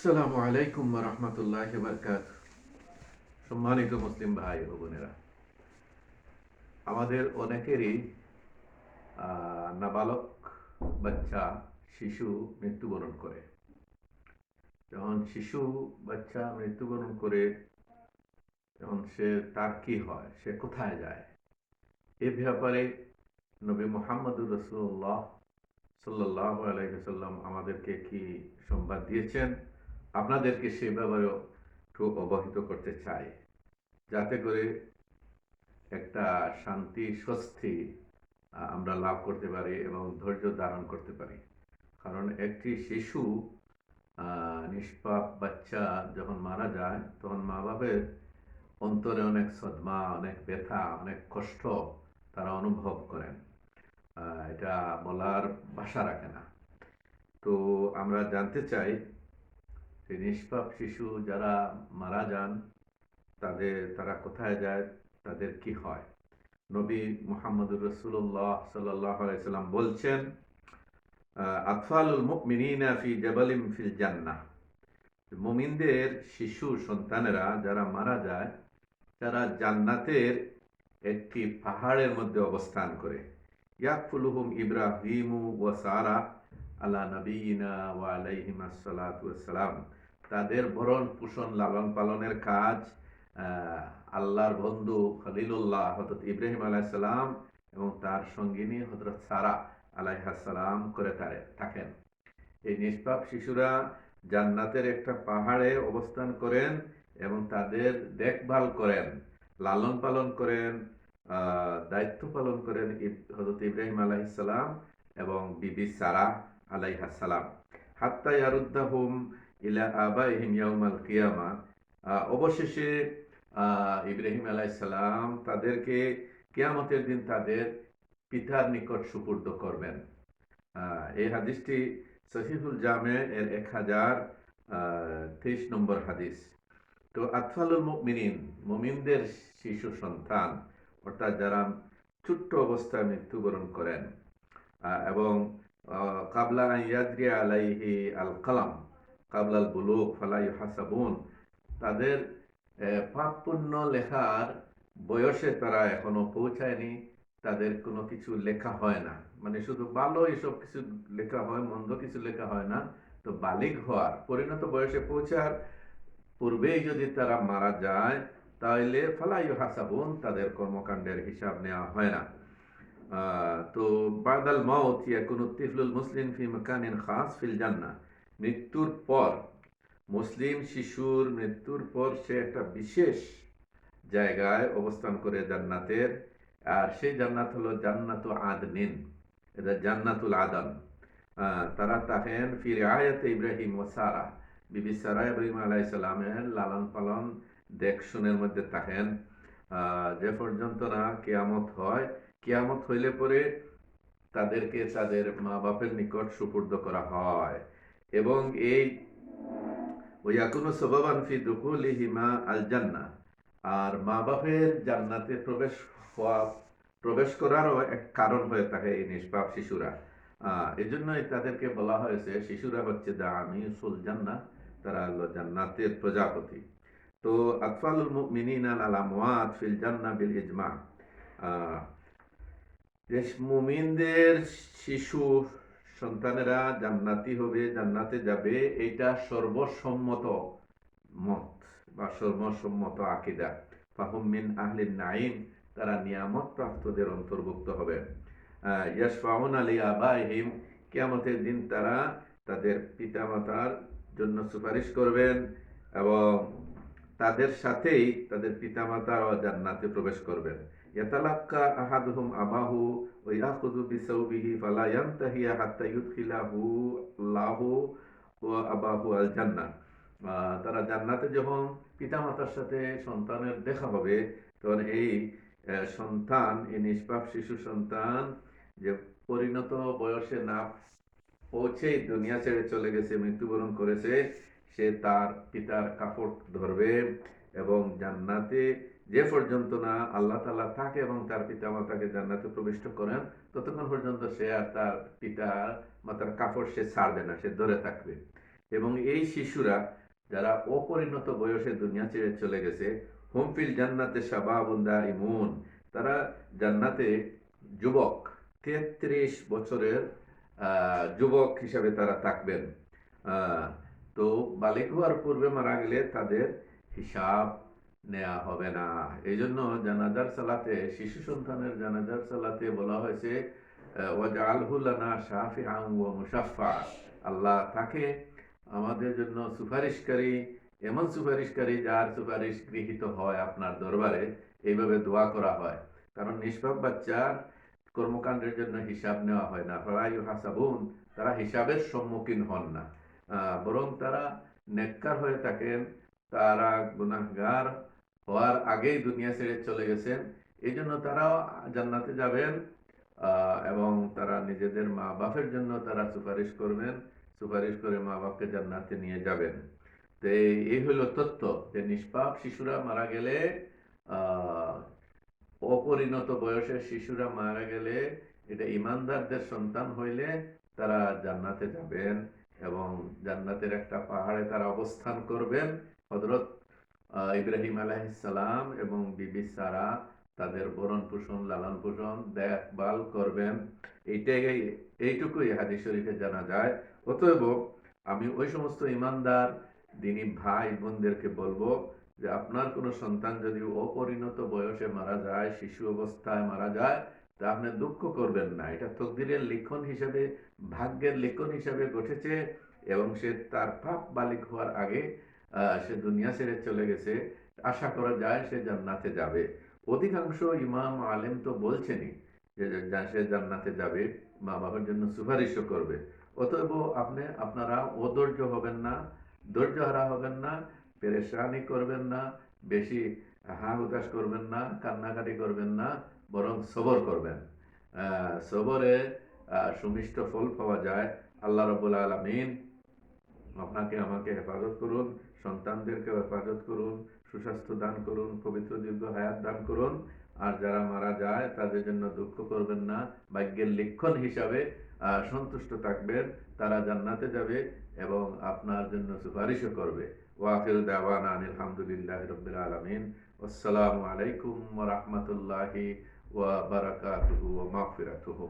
আসসালামু আলাইকুম রহমতুল্লাহ বারকাত। সম্মানিত মুসলিম ভাই ও বোনেরা, আমাদের অনেকেরই নাবালক বাচ্চা শিশু মৃত্যুবরণ করে। যখন শিশু বাচ্চা মৃত্যুবরণ করে তখন তার কি হয়, সে কোথায় যায়, এ ব্যাপারে নবী মুহাম্মদুর রাসূলুল্লাহ সাল্লাল্লাহু আলাইহি ওয়াসাল্লাম আমাদেরকে কি সংবাদ দিয়েছেন, আপনাদেরকে সে ব্যাপারেও একটু অবহিত করতে চাই, যাতে করে একটা শান্তি স্বস্তি আমরা লাভ করতে পারি এবং ধৈর্য ধারণ করতে পারি। কারণ একটি শিশু নিষ্পাপ বাচ্চা যখন মারা যায় তখন মা বাবার অন্তরে অনেক সদমা, অনেক ব্যথা, অনেক কষ্ট তারা অনুভব করেন। এটা বলার ভাষা রাখে না। তো আমরা জানতে চাই যে নিষ্পাপ শিশু যারা মারা যান তারা কোথায় যায়, তাদের কি হয়। নবী মুহাম্মদুর রাসূলুল্লাহ সাল্লাল্লাহু আলাইহি সাল্লাম বলছেন, আতফালুল মুমিনিনা ফি জাবালিন ফিল জান্নাহ। মুমিনদের শিশু সন্তানেরা যারা মারা যায় তারা জান্নাতের একটি পাহাড়ের মধ্যে অবস্থান করে। ইয়াকফুলুহুম ইব্রাহিমু ওয়া সারা আলা নবিয়িনা ওয়া আলাইহিমাস সালাতু ওয়াস সালাম। তাদের ভরণ পোষণ লালন পালনের কাজ আল্লাহর বন্ধু খলিলুল্লাহ হযরত ইব্রাহিম আলাইহিস সালাম এবং তার সঙ্গিনী হযরত সারা আলাইহাস সালাম করে থাকেন। এই নিষ্পাপ শিশুরা জান্নাতের একটা পাহাড়ে অবস্থান করেন এবং তাদের দেখভাল করেন, লালন পালন করেন, দায়িত্ব পালন করেন হযরত ইব্রাহিম আলাইহিস সালাম এবং বিবি সারা আলাইহাস সালাম। হাত্তা ইয়ারুদ্দাহুম ইলা আবাইহিম ইয়াউমাল কিয়ামা। অবশেষে ইব্রাহিম আলাইহিস সালাম তাদেরকে কিয়ামতের দিন তাদের পিতার নিকট সুপুর্দ করবেন। এই হাদিসটি সহিহুল জামে এর 1023 নম্বর হাদিস। তো আতফালুল মুমিনিন, মুমিনদের শিশু সন্তান, অর্থাৎ যারা ছোট্ট অবস্থায় মৃত্যুবরণ করেন এবং কাবলা ইয়াদ্রি আলাইহি আল কালাম কাবলাল বুলুগ ফালা ইউহাসাবুন, তাদের পাপ পুণ্য লেখার বয়সে তারা এখনো পৌঁছায়নি, তাদের কোনো কিছু লেখা হয় না। মানে শুধু ভালো এসব কিছু লেখা হয়, মন্দ কিছু লেখা হয় না। তো বালিগ হওয়ার পরিণত বয়সে পৌঁছার পূর্বেই যদি তারা মারা যায় তাহলে ফালা ইউহাসাবুন, তাদের কর্মকাণ্ডের হিসাব নেওয়া হয় না। তো বাদাল মাউত ইয়াকুনু তিফলুল মুসলিম ফি মাকানিন খাস ফিল জান্নাহ। মৃত্যুর পর মুসলিম শিশুর মৃত্যুর পর সে একটা বিশেষ জায়গায় অবস্থান করে জান্নাতের, আর সেই জান্নাত হলো জান্নাতু আদনিন, এটা জান্নাতুল আদন। তারা থাকেন ফি রিআয়াতে ইব্রাহিম ও সারা, বিবি সারা ইব্রাহিম আলাইহিস সালামের লালন পালন দেখশুনের মধ্যে থাকেন যে পর্যন্ত না কিয়ামত হয়। কিয়ামত হইলে পরে তাদেরকে তাদের মা বাপের নিকট সুপুর্দ করা হয় এবং এই ওয়াকুনু সাবাবান ফি দুখুলিহিমা আল জান্নাহ, আর মা বাপের জান্নাতে প্রবেশ করারও এক কারণ হয়ে থাকে এই নিষ্পাপ শিশুরা। এজন্যই তাদেরকে বলা হয়েছে শিশুরা হচ্ছে দামিসুল জান্নাহ, তারা হলো জান্নাতের প্রজাপতি। তো আতফালুল মুমিনিনা আল আমওয়াত ফিল জান্নাহ বিল ইজমা। যে মুমিনদের শিশু সন্তানেরা জান্নাতি হবে, জান্নাতে যাবে, এটা সর্বসম্মত মত বা সর্বসম্মত আকীদা। ফাহুম মিন আহলিন নাঈম, তারা নিয়ামত প্রাপ্তদের অন্তর্ভুক্ত হবে। ইয়াশফাউনা লিআবাইহিম, কিয়ামতের দিন তারা তাদের পিতামাতার জন্য সুপারিশ করবেন এবং তাদের সাথেই তাদের পিতামাতাও জান্নাতে প্রবেশ করবেন। ইয়াতালাক্কা আহাদুহুম আবাহু ওয়া ইয়াখুযু বিসাওবিহি ফালা ইয়ানতাহিয়া হাত্তা ইউদখিলাহু আল্লাহু ওয়া আবাহু আল জান্নাহ। তারা জান্নাতে যখন পিতামাতার সাথে সন্তানের দেখা হবে তখন এই সন্তান, এই নিষ্পাপ শিশু সন্তান যে পরিণত বয়সে না পৌঁছেই দুনিয়া ছেড়ে চলে গেছে, মৃত্যুবরণ করেছে, সে তার পিতার কাপড় ধরবে এবং জান্নাতে যে পর্যন্ত না আল্লাহ তাআলা তাকে এবং তার পিতা মাতাকে জান্নাতে প্রবিষ্ট করেন ততক্ষণ পর্যন্ত সে আর তার পিতা মাতার কাপড় সে ছাড়বে না, সে ধরে থাকবে। এবং এই শিশুরা যারা অপরিণত বয়সে দুনিয়া ছেড়ে চলে গেছে, হুম ফিল জান্নাতে শাবাবুন দাইমুন, তারা জান্নাতে যুবক, 33 বছরের যুবক হিসাবে তারা থাকবেন। আহ, তো বালিক হওয়ার পূর্বে মারা গেলে তাদের হিসাব নেওয়া হবে না। এই জন্য জানাজার সালাতে, শিশু সন্তানের জানাজার সালাতে বলা হয়েছে ওয়াজআলহু লানা শাফিআন ওয়া মুশাফফা, আল্লাহ তাকে আমাদের জন্য সুপারিশকারী, এমন সুপারিশকারী যার সুপারিশ গৃহীত হয় আপনার দরবারে, এইভাবে দোয়া করা হয়। কারণ নিষ্পাপ বাচ্চার কর্মকাণ্ডের জন্য হিসাব নেওয়া হয় না, ফালা ইউহাসাবুন, তারা হিসাবের সম্মুখীন হন না, বরং তারা নেককার হয়ে থাকেন, তারা গুনাহগার হওয়ার আগেই দুনিয়া ছেড়ে চলে গেছেন। এই জন্য তারাও জান্নাতে যাবেন, এবং তারা নিজেদের মা বাপের জন্য তারা সুপারিশ করবেন, সুপারিশ করে মা বাপকে জান্নাতে নিয়ে যাবেন। তো এই হলো তথ্য যে নিষ্পাপ শিশুরা মারা গেলে, আহ, অপরিণত বয়সের শিশুরা মারা গেলে, এটা ইমানদারদের সন্তান হইলে তারা জান্নাতে যাবেন এবং জান্নাতের একটা পাহাড়ে তারা অবস্থান করবেন। হযরত ইব্রাহিম আলাইহিস সালাম এবং বিবি সারা তাদের ভরণ পোষণ, লালন পালন, দেখভাল করবেন। এইটুকুই হাদিস শরীফে জানা যায়। অতএব আমি ওই সমস্ত ইমানদার দিনী ভাই বোনদেরকে বলবো যে আপনার কোনো সন্তান যদি অপরিণত বয়সে মারা যায়, শিশু অবস্থায় মারা যায়, তা আপনি দুঃখ করবেন না। এটা তকদিরের লিখন হিসাবে, ভাগ্যের লিখন হিসাবে ঘটেছে এবং সে তার পাপ বালিক হওয়ার আগে সে দুনিয়া ছেড়ে চলে গেছে। আশা করা যায় সে জান্নাতে যাবে। অধিকাংশ ইমাম আলেম তো বলছেনই যে সে জান্নাতে যাবে, মা বাবার জন্য সুপারিশও করবে। অতএব আপনারা অধৈর্য হবেন না, ধৈর্য হারা হবেন না, পেরেশানি করবেন না, বেশি হা হুতাশ করবেন না, কান্নাকাটি করবেন না, বরং সবর করবেন। সবরে সুমিষ্ট ফল পাওয়া যায়। আল্লাহ রাব্বুল আলামিন আপনাকে আমাকে হেফাজত করুন, সন্তানদেরকে হেফাজত করুন, সুস্বাস্থ্য দান করুন, পবিত্র দীর্ঘ হায়াত দান করুন। আর যারা মারা যায় তাদের জন্য দুঃখ করবেন না, ভাগ্যের লিখন হিসাবে সন্তুষ্ট থাকবেন, তারা জান্নাতে যাবে এবং আপনার জন্য সুপারিশও করবে। ওয়াখিরু দাওয়ানা আনিল হামদুলিল্লাহি রাব্বিল আলামিন। আসসালামু আলাইকুম ওয়া রাহমাতুল্লাহি ওয়া বারাকাতুহু ওয়া মাগফিরাতুহু।